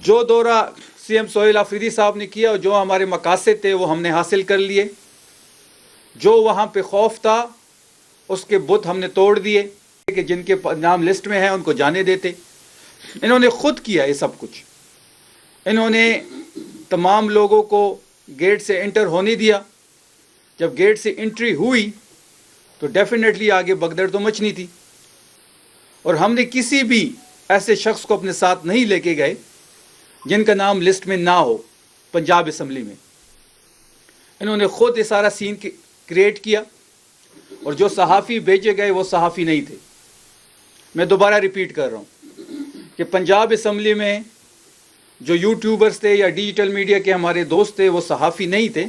جو دورہ C M Sohail Afridi صاحب نے کیا اور جو ہمارے مقاصد تھے وہ ہم نے حاصل کر لیے. جو وہاں پہ خوف تھا اس کے بت ہم نے توڑ دیے کہ جن کے نام لسٹ میں ہیں ان کو جانے دیتے. انہوں نے خود کیا یہ سب کچھ. انہوں نے تمام لوگوں کو گیٹ سے انٹر ہونے دیا. جب گیٹ سے انٹری ہوئی تو ڈیفینیٹلی آگے بگدڑ تو مچنی تھی. اور ہم نے کسی بھی ایسے شخص کو اپنے ساتھ نہیں لے کے گئے جن کا نام لسٹ میں نہ ہو. پنجاب اسمبلی میں انہوں نے خود یہ سارا سین کریٹ کیا اور جو صحافی بھیجے گئے وہ صحافی نہیں تھے. میں دوبارہ ریپیٹ کر رہا ہوں کہ پنجاب اسمبلی میں جو یوٹیوبرز تھے یا ڈیجیٹل میڈیا کے ہمارے دوست تھے وہ صحافی نہیں تھے.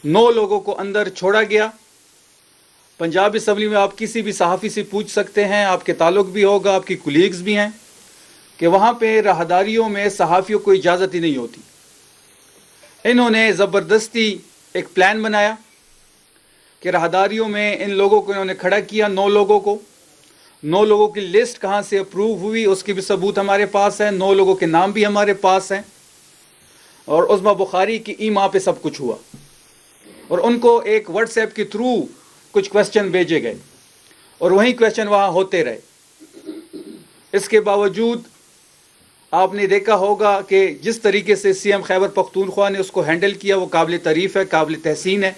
9 لوگوں کو اندر چھوڑا گیا. پنجاب اسمبلی میں آپ کسی بھی صحافی سے پوچھ سکتے ہیں, آپ کے تعلق بھی ہوگا, آپ کی کولیگز بھی ہیں, کہ وہاں پہ راہداریوں میں صحافیوں کو اجازت ہی نہیں ہوتی. انہوں نے زبردستی ایک پلان بنایا کہ راہداریوں میں ان لوگوں کو انہوں نے کھڑا کیا. 9 لوگوں کو, 9 لوگوں کی لسٹ کہاں سے اپروو ہوئی اس کی بھی ثبوت ہمارے پاس ہے. 9 لوگوں کے نام بھی ہمارے پاس ہیں. اور عظمیٰ بخاری کی ایما پہ سب کچھ ہوا. اور ان کو ایک واٹس ایپ کے تھرو کچھ کویسچن بھیجے گئے اور وہی کویسچن وہاں ہوتے رہے. اس کے باوجود آپ نے دیکھا ہوگا کہ جس طریقے سے سی ایم خیبر پختونخوا نے اس کو ہینڈل کیا وہ قابل تعریف ہے, قابل تحسین ہے.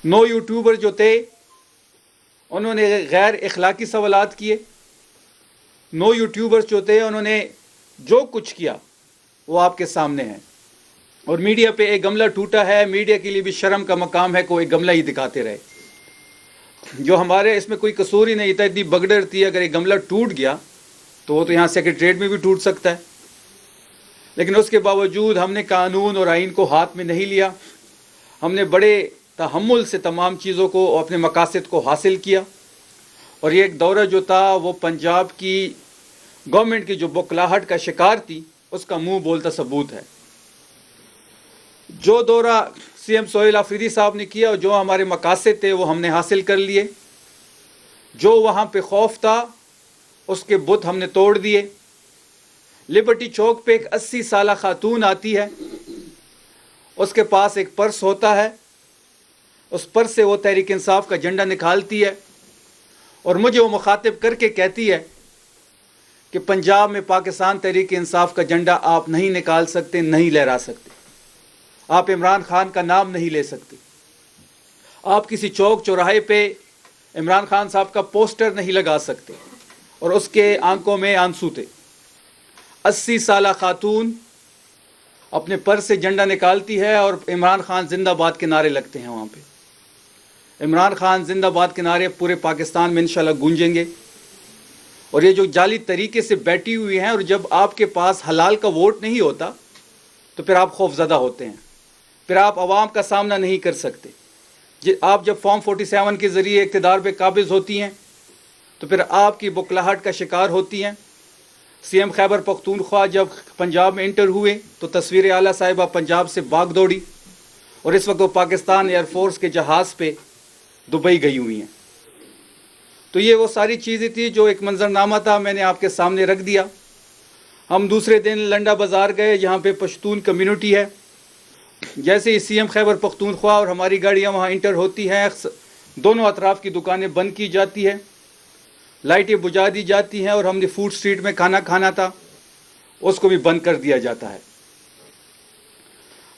9 یوٹیوبر جو تھے انہوں نے غیر اخلاقی سوالات کیے. 9 یوٹیوبر جو تھے انہوں نے جو کچھ کیا وہ آپ کے سامنے ہے. اور میڈیا پہ ایک گملہ ٹوٹا ہے. میڈیا کے لیے بھی شرم کا مقام ہے کہ وہ ایک گملہ ہی دکھاتے رہے. جو ہمارے اس میں کوئی قصور ہی نہیں تھا, اتنی بگڑ تھی. اگر ایک گملہ ٹوٹ گیا تو وہ تو یہاں سیکریٹریٹ میں بھی ٹوٹ سکتا ہے. لیکن اس کے باوجود ہم نے قانون اور آئین کو ہاتھ میں نہیں لیا. ہم نے بڑے تحمل سے تمام چیزوں کو, اپنے مقاصد کو حاصل کیا. اور یہ ایک دورہ جو تھا وہ پنجاب کی گورنمنٹ کی جو بکلاہٹ کا شکار تھی اس کا منہ بولتا ثبوت ہے. جو دورہ سی ایم سہیل آفریدی صاحب نے کیا اور جو ہمارے مقاصد تھے وہ ہم نے حاصل کر لیے. جو وہاں پہ خوف تھا اس کے بت ہم نے توڑ دیے. لبرٹی چوک پہ ایک 80 سالہ خاتون آتی ہے. اس کے پاس ایک پرس ہوتا ہے. اس پرس سے وہ تحریک انصاف کا جھنڈا نکالتی ہے اور مجھے وہ مخاطب کر کے کہتی ہے کہ پنجاب میں پاکستان تحریک انصاف کا جھنڈا آپ نہیں نکال سکتے, نہیں لہرا سکتے. آپ عمران خان کا نام نہیں لے سکتے. آپ کسی چوک چوراہے پہ عمران خان صاحب کا پوسٹر نہیں لگا سکتے. اور اس کے آنکھوں میں آنسو تھے. 80 سالہ خاتون اپنے پرس سے جھنڈا نکالتی ہے اور عمران خان زندہ باد کے نعرے لگتے ہیں وہاں پہ. عمران خان زندہ باد کے نعرے پورے پاکستان میں انشاءاللہ گونجیں گے. اور یہ جو جعلی طریقے سے بیٹھی ہوئی ہیں, اور جب آپ کے پاس حلال کا ووٹ نہیں ہوتا تو پھر آپ خوف زدہ ہوتے ہیں, پھر آپ عوام کا سامنا نہیں کر سکتے. آپ جب فارم 47 کے ذریعے اقتدار پہ قابض ہوتی ہیں تو پھر آپ کی بکلاہٹ کا شکار ہوتی ہیں. سی ایم خیبر پختونخوا جب پنجاب میں انٹر ہوئے تو تصویر اعلیٰ صاحبہ پنجاب سے بھاگ دوڑی, اور اس وقت وہ پاکستان ایئر فورس کے جہاز پہ دبئی گئی ہوئی ہیں. تو یہ وہ ساری چیزیں تھی جو ایک منظرنامہ تھا, میں نے آپ کے سامنے رکھ دیا. ہم دوسرے دن لنڈا بازار گئے جہاں پہ پشتون کمیونٹی ہے. جیسے ہی سی ایم خیبر پختونخوا اور ہماری گاڑیاں وہاں انٹر ہوتی ہیں, دونوں اطراف کی دکانیں بند کی جاتی ہے, لائٹیں بجھا دی جاتی ہیں, اور ہم نے فوڈ اسٹریٹ میں کھانا کھانا تھا اس کو بھی بند کر دیا جاتا ہے.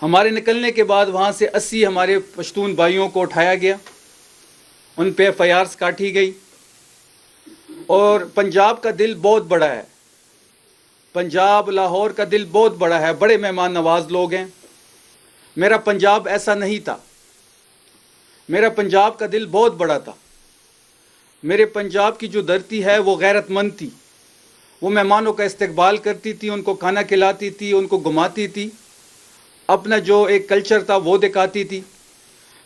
ہمارے نکلنے کے بعد وہاں سے 80 ہمارے پشتون بھائیوں کو اٹھایا گیا, ان پہ FIRs کاٹی گئی. اور پنجاب کا دل بہت بڑا ہے. پنجاب لاہور کا دل بہت بڑا ہے, بڑے مہمان نواز لوگ ہیں. میرا پنجاب ایسا نہیں تھا. میرا پنجاب کا دل بہت بڑا تھا. میرے پنجاب کی جو دھرتی ہے وہ غیرت مند تھی. وہ مہمانوں کا استقبال کرتی تھی, ان کو کھانا کھلاتی تھی, ان کو گھماتی تھی, اپنا جو ایک کلچر تھا وہ دکھاتی تھی.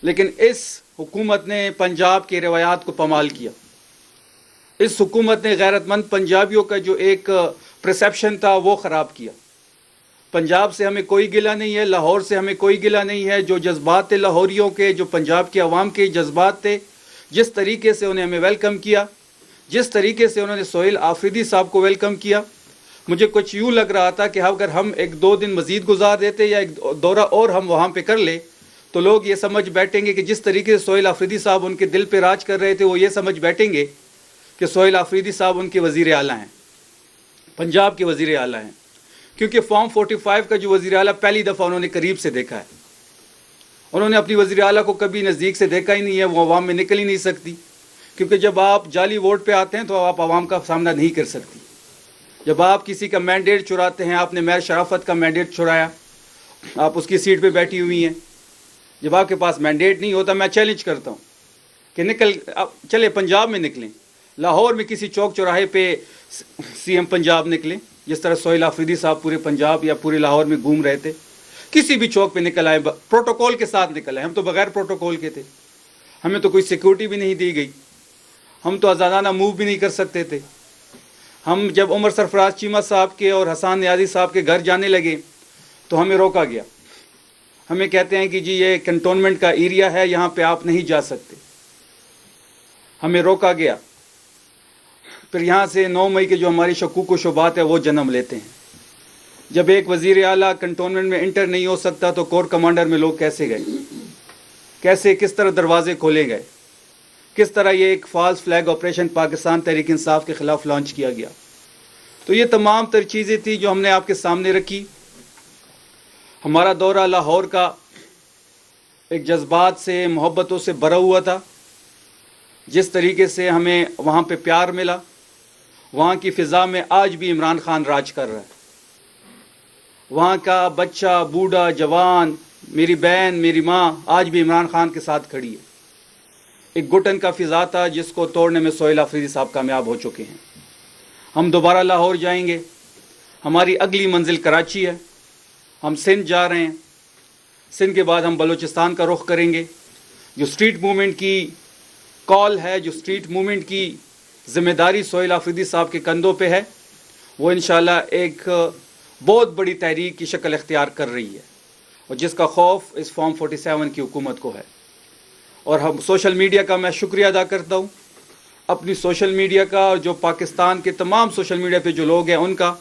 لیکن اس حکومت نے پنجاب کی روایات کو پامال کیا. اس حکومت نے غیرت مند پنجابیوں کا جو ایک پرسیپشن تھا وہ خراب کیا. پنجاب سے ہمیں کوئی گلہ نہیں ہے, لاہور سے ہمیں کوئی گلہ نہیں ہے. جو جذبات تھے لاہوریوں کے, جو پنجاب کے عوام کے جذبات تھے, جس طریقے سے انہیں ہمیں ویلکم کیا, جس طریقے سے انہوں نے سہیل آفریدی صاحب کو ویلکم کیا, مجھے کچھ یوں لگ رہا تھا کہ اگر ہم 1-2 دن مزید گزار دیتے یا ایک دورہ اور ہم وہاں پہ کر لیں تو لوگ یہ سمجھ بیٹھیں گے کہ جس طریقے سے سہیل آفریدی صاحب ان کے دل پہ راج کر رہے تھے، وہ یہ سمجھ بیٹھیں گے کہ سہیل آفریدی صاحب ان کے وزیر اعلیٰ ہیں، پنجاب کے وزیر اعلیٰ ہیں، کیونکہ فارم 45 کا جو وزیر اعلیٰ پہلی دفعہ انہوں نے قریب سے دیکھا ہے. انہوں نے اپنی وزیر اعلیٰ کو کبھی نزدیک سے دیکھا ہی نہیں ہے، وہ عوام میں نکل ہی نہیں سکتی، کیونکہ جب آپ جعلی ووٹ پہ آتے ہیں تو آپ عوام کا سامنا نہیں کر سکتی. جب آپ کسی کا مینڈیٹ چراتے ہیں، آپ نے میر شرافت کا مینڈیٹ چرایا، آپ اس کی سیٹ پہ بیٹھی ہوئی ہیں. جب آپ کے پاس مینڈیٹ نہیں ہوتا، میں چیلنج کرتا ہوں کہ چلے پنجاب میں نکلیں، لاہور میں کسی چوک چوراہے پہ سی ایم پنجاب نکلیں، جس طرح سہیل آفریدی صاحب پورے پنجاب یا پورے لاہور میں گھوم رہے تھے. کسی بھی چوک پہ نکل آئے، پروٹوکول کے ساتھ نکل آئے. ہم تو بغیر پروٹوکول کے تھے، ہمیں تو کوئی سیکورٹی بھی نہیں دی گئی، ہم تو آزادانہ موو بھی نہیں کر سکتے تھے. ہم جب عمر سرفراز چیمہ صاحب کے اور حسان نیازی صاحب کے گھر جانے لگے تو ہمیں روکا گیا. ہمیں کہتے ہیں کہ جی یہ کنٹونمنٹ کا ایریا ہے، یہاں پہ آپ نہیں جا سکتے. ہمیں روکا گیا. پھر یہاں سے 9 مئی کے جو ہماری شکوک و شبہات ہے وہ جنم لیتے ہیں. جب ایک وزیر اعلیٰ کنٹونمنٹ میں انٹر نہیں ہو سکتا تو کور کمانڈر میں لوگ کیسے گئے، کس طرح دروازے کھولے گئے، کس طرح یہ ایک false flag operation Pakistan Tehreek Insaf کے خلاف لانچ کیا گیا. تو یہ تمام تر چیزیں تھیں جو ہم نے آپ کے سامنے رکھی. ہمارا دورہ لاہور کا ایک جذبات سے، محبتوں سے بھرا ہوا تھا. جس طریقے سے ہمیں وہاں پہ پیار ملا، وہاں کی فضا میں آج بھی عمران خان راج کر رہا ہے. وہاں کا بچہ، بوڑھا، جوان، میری بہن، میری ماں آج بھی عمران خان کے ساتھ کھڑی ہے. ایک گھٹن کا فضا تھا جس کو توڑنے میں سہیل آفریدی صاحب کامیاب ہو چکے ہیں. ہم دوبارہ لاہور جائیں گے. ہماری اگلی منزل کراچی ہے. ہم سندھ جا رہے ہیں. سندھ کے بعد ہم بلوچستان کا رخ کریں گے. جو اسٹریٹ موومنٹ کی کال ہے، جو اسٹریٹ موومنٹ کی ذمہ داری سہیل آفریدی صاحب کے کندھوں پہ ہے، وہ انشاءاللہ ایک بہت بڑی تحریک کی شکل اختیار کر رہی ہے، اور جس کا خوف اس فارم 47 کی حکومت کو ہے. اور ہم سوشل میڈیا کا میں شکریہ ادا کرتا ہوں، اپنی سوشل میڈیا کا، اور جو پاکستان کے تمام سوشل میڈیا پہ جو لوگ ہیں ان کا.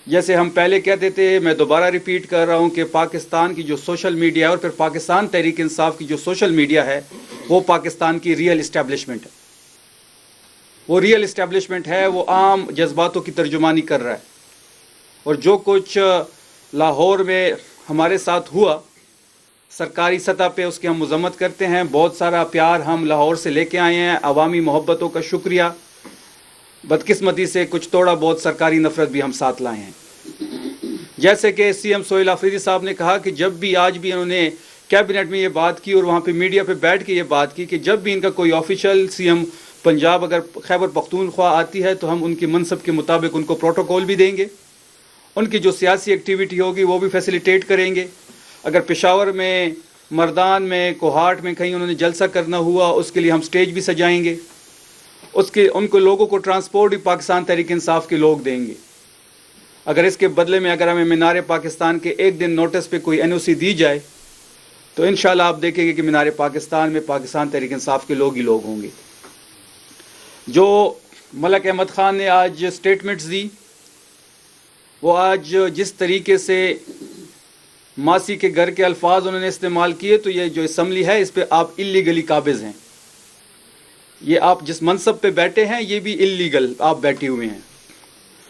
جیسے ہم پہلے کہتے تھے، میں دوبارہ ریپیٹ کر رہا ہوں کہ پاکستان کی جو سوشل میڈیا ہے اور پھر پاکستان تحریک انصاف کی جو سوشل میڈیا ہے، وہ پاکستان کی ریئل اسٹیبلشمنٹ ہے. وہ ریئل اسٹیبلشمنٹ ہے، وہ عام جذباتوں کی ترجمانی کر رہا ہے. اور جو کچھ لاہور میں ہمارے ساتھ ہوا سرکاری سطح پہ، اس کی ہم مذمت کرتے ہیں. بہت سارا پیار ہم لاہور سے لے کے آئے ہیں، عوامی محبتوں کا شکریہ. بدقسمتی سے کچھ تھوڑا بہت سرکاری نفرت بھی ہم ساتھ لائے ہیں. جیسے کہ سی ایم سہیل آفریدی صاحب نے کہا کہ جب بھی آج بھی انہوں نے کیبنٹ میں یہ بات کی اور وہاں پہ میڈیا پہ بیٹھ کے یہ بات کی کہ جب بھی ان کا کوئی آفیشل سی ایم پنجاب اگر خیبر پختونخوا آتی ہے تو ہم ان کی منصب کے مطابق ان کو پروٹوکول بھی دیں گے، ان کی جو سیاسی ایکٹیویٹی ہوگی وہ بھی فیسیلیٹیٹ کریں گے. اگر پشاور میں، مردان میں، کوہاٹ میں کہیں انہوں نے جلسہ کرنا ہوا، اس کے لیے ہم سٹیج بھی سجائیں گے. ان کو لوگوں کو ٹرانسپورٹ بھی پاکستان تحریک انصاف کے لوگ دیں گے. اگر اس کے بدلے میں اگر ہمیں مینار پاکستان کے ایک دن نوٹس پہ کوئی NOC دی جائے تو انشاءاللہ آپ دیکھیں گے کہ مینار پاکستان میں پاکستان تحریک انصاف کے لوگ ہی لوگ ہوں گے. جو ملک احمد خان نے آج سٹیٹمنٹس دی، وہ آج جس طریقے سے ماسی کے گھر کے الفاظ انہوں نے استعمال کیے، تو یہ جو اسمبلی ہے اس پہ آپ اللیگلی قابض ہیں. یہ آپ جس منصب پہ بیٹھے ہیں یہ بھی اللیگل آپ بیٹھے ہوئے ہیں.